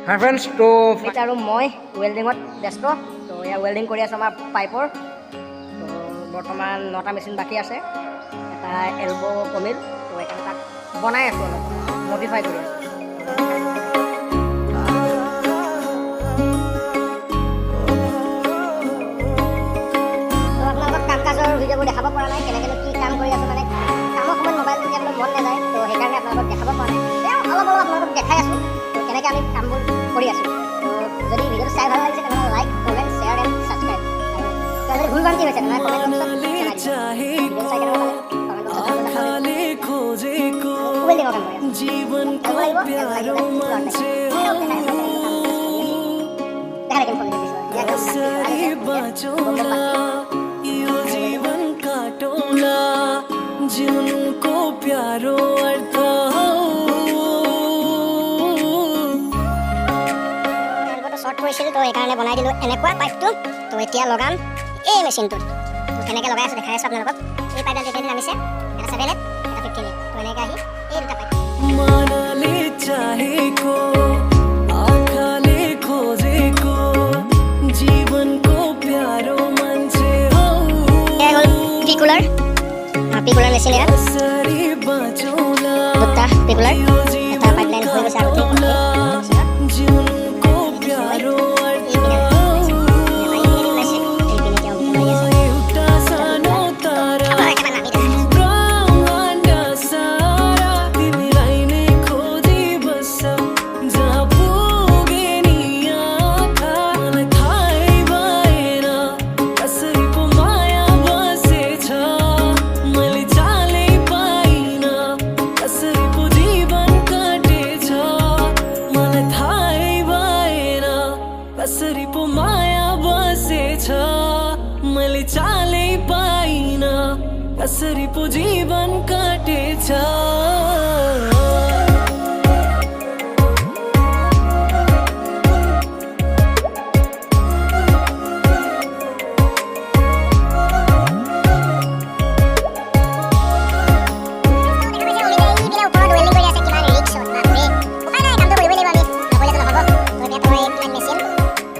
হাই friends, তো fit আৰু মই ৱেল্ডিঙত ব্যস্ত। তো এয়া ৱেল্ডিং কৰি আছোঁ আমাৰ পাইপৰ। তো বৰ্তমান 9টা মেচিন বাকী আছে, এটা এলব' কমিল। তো সেইকাৰণে তাক বনাই আছোঁ, অলপ মডিফাই কৰি আছোঁ। তো আপোনালোকক কাম কাজৰ ভিডিঅ'বোৰ দেখাব পৰা নাই, কেনেকৈ কি কাম কৰি আছোঁ। মানে কামৰ সময়ত মোবাইলটো দিবলৈ মন নাযায়, তো সেইকাৰণে আপোনালোকক দেখাব পৰা নাই। অলপ আপোনালোকক দেখাই আছোঁ কেনেকৈ আমি কামবোৰ কৰি আছোঁ। তো যদি ভিডিঅ'টো চাই ভাল লাগিছে তেনেহ'লে like, comment, share and subscribe. আৰু যদি ভুল ভ্ৰান্তি হৈছে তেনেহ'লে কমেণ্ট বক্সত জনাই দিব। ভিডিঅ'টো চাই কেনেকুৱা পালে কমেণ্ট বক্সত ৱেল্ডিঙৰ কাম কৰি আছোঁ। जीवन को प्यारो मन से सरी बाचोला यो जीवन काटोला जीवन को प्यारो अर्थ শৰ্ট কৰিছিল, তো সেইকাৰণে বনাই দিলোঁ এনেকুৱা পাইপটো। তো এতিয়া লগাম এই মেচিনটোত। কেনেকৈ লগাই আছোঁ দেখাই আছোঁ আপোনালোকক। এই পাইপডাল যেতিয়া নামিছে, এটা 7 8 এটা 15 8। তো এনেকৈ আহি এই দুটা পাইপ মানালে চাহে কো আখালে খোজে কো জীবন কো প্যারো মন সে হো। এই হল পিকুলার মেচিন। এয়া দুটা পিকুলার, এটা পাইপলাইন হৈ গৈছে আৰু कसरी पो माया बसे छ मैले चालै पाइन कसरी पो जीवन काटेछ।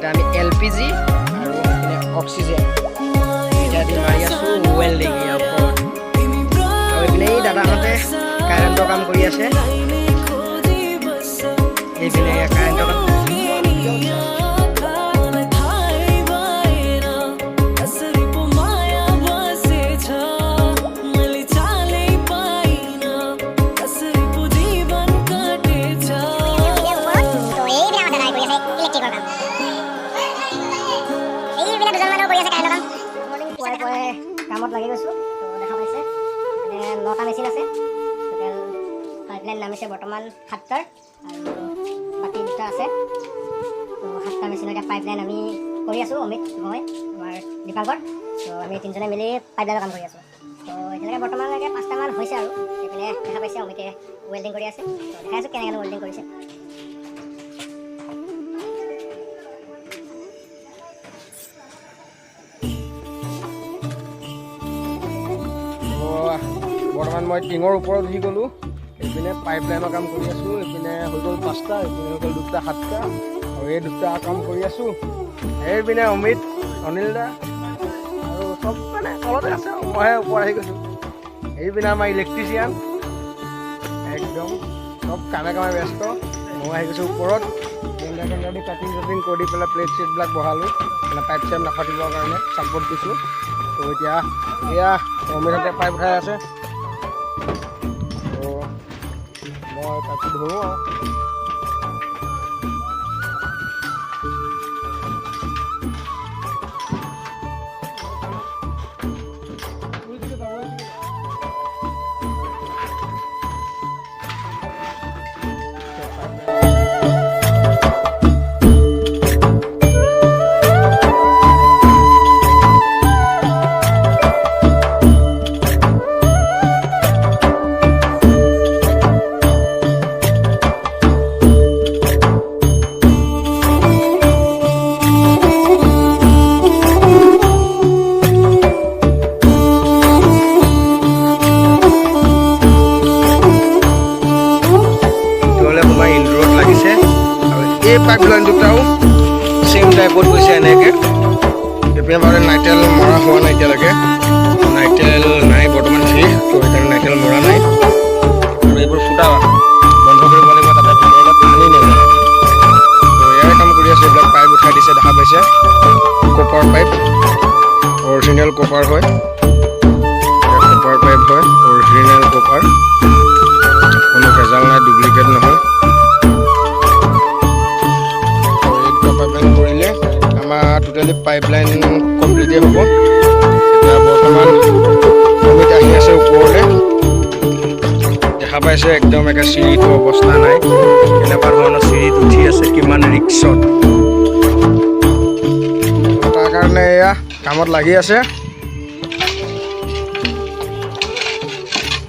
আমি LPG আৰু অক্সিজেন এতিয়া দি মাৰি আছোঁ ৱেল্ডিং ইয়াৰ ওপৰত। আৰু এইপিনে এই দাদাহঁতে কাৰেণ্টৰ কাম কৰি আছে। এইপিনে কাৰেণ্টৰ কাম কামত লাগি গৈছোঁ। তো দেখা পাইছে মানে 9টা মেচিন আছে। টোটেল পাইপলাইন নামিছে বৰ্তমান 7টাৰ আৰু বাকী 2টা আছে। তো 7টা মেচিনৰ এতিয়া পাইপলাইন আমি কৰি আছোঁ, অমিত, মই, আমাৰ দীপাংকৰ। তো আমি 3জনে মিলি পাইপলাইনৰ কাম কৰি আছোঁ। তো এতিয়ালৈকে বৰ্তমানলৈকে 5টামান হৈছে আৰু সেইপিনে দেখা পাইছে অমিতে ৱেল্ডিং কৰি আছে। তো দেখাই আছোঁ কেনেকৈ ৱেল্ডিং কৰিছে। বৰ্তমান মই টিঙৰ ওপৰত উঠি গ'লোঁ। এইপিনে পাইপলাইনৰ কাম কৰি আছোঁ। এইপিনে হৈ গ'ল 5টা, এইপিনে হৈ গ'ল 2টা 7টা আৰু এই 2টা কাম কৰি আছোঁ। এইপিনে অমিত, অনিল দা আৰু চব মানে তলতে আছে, মইহে ওপৰত আহি গৈছোঁ। এইপিনে আমাৰ ইলেক্ট্ৰিচিয়ান একদম চব কামে ব্যস্ত। মই আহি গৈছোঁ ওপৰত। কেন্দ্ৰ দি কাটিং কৰি পেলাই প্লেট চেটবিলাক বহালোঁ, মানে পাইপ চাইপ নাফাটিবৰ কাৰণে ছাপৰ্ট দিছোঁ। তো এতিয়া এয়া অমিতহঁতে পাইপ উঠাই আছে। তো মই পাইপটো ধৰোঁ আৰু এই পাইপ লাইন দুটাও চেম টাইপত গৈছে এনেকৈ এইপিনে বাৰু নাইটেল মৰা হোৱা নাই এতিয়ালৈকে নাইটেল নাই বৰ্তমান শেষ তো সেইকাৰণে নাইটেল মৰা নাই আৰু এইবোৰ ফুটা বন্ধ কৰিব লাগিব তাতে ভিতৰত পানী নেযায় তো ইয়াৰে কাম কৰি আছে এইবিলাক পাইপ উঠাই দিছে দেখা পাইছে কপাৰ পাইপ অৰিজিনেল কপাৰ হয় কপাৰ পাইপ হয় অৰিজিনেল কপাৰ কোনো ভেজাল নাই ডুপ্লিকেট নহয় পাইপলাইন কৰিলে আমাৰ টোটেলি পাইপলাইন কমপ্লিটেই হ'ব এতিয়া বৰ্তমান অমিত আহি আছে ওপৰলৈ দেখা পাইছে একদম একে চিৰিটো অৱস্থা নাই এনেকুৱা ধৰণৰ চিৰিত উঠি আছে কিমান ৰিক্সত তাৰ কাৰণে এয়া কামত লাগি আছে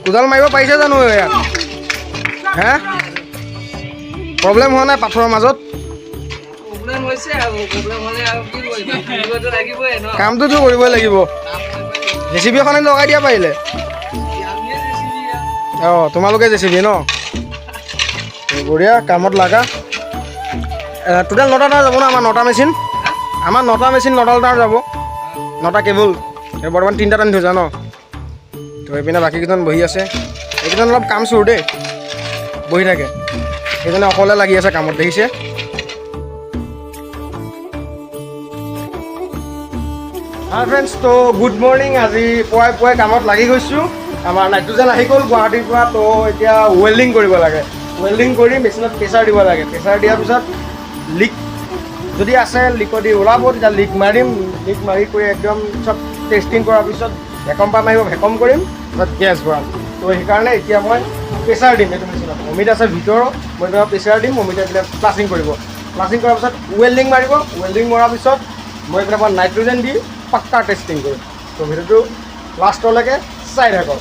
কোদাল মাৰিব পাৰিছে জানো ইয়াত হে প্ৰব্লেম হোৱা নাই পাথৰৰ মাজত কামটোতো কৰিবই লাগিব জেচিবি এখনে লগাই দিয়া পাৰিলে অঁ তোমালোকে জেচিবি ন বঢ়িয়া কামত লাগা টোটেল 9টা তাঁৰ যাব ন আমাৰ 9টা মেচিন আমাৰ 9টা মেচিন 9টা তাঁৰ যাব 9টা কেবল বৰ্তমান 3টা টানি থৈছা ন তো এইপিনে বাকীকেইজন বহি আছে এইকেইজন অলপ কাম চোৰ দেই বহি থাকে সেইজনে অকলে লাগি আছে কামত দেখিছে হাই ফ্ৰেণ্ডছ তো গুড মৰ্ণিং আজি পুৱাই কামত লাগি গৈছোঁ আমাৰ নাইট্ৰজেন আহি গ'ল গুৱাহাটীৰ পৰা তো এতিয়া ৱেল্ডিং কৰিব লাগে ৱেল্ডিং কৰি মেচিনত প্ৰেছাৰ দিব লাগে প্ৰেছাৰ দিয়াৰ পিছত লিক যদি আছে লিকত দি ওলাব তেতিয়া লিক মাৰিম লিক মাৰি কৰি একদম চব টেষ্টিং কৰাৰ পিছত ভেকম পাম্প আহিব ভেকম কৰিম তাৰপিছত গেছ ভৰাম তো সেইকাৰণে এতিয়া মই প্ৰেছাৰ দিম এইটো মেচিনত অমিত আছে ভিতৰত মই তোমাৰ প্ৰেছাৰ দিম অমিতে এইবিলাক প্লাছিং কৰিব প্লাছিং কৰাৰ পিছত ৱেল্ডিং মাৰিব ৱেল্ডিং মৰাৰ পিছত মই এইপিনে নাইট্ৰজেন দি পাক্কা টেষ্টিং কৰিম তো ভিডিঅ'টো লাষ্টলৈকে চাই থাকক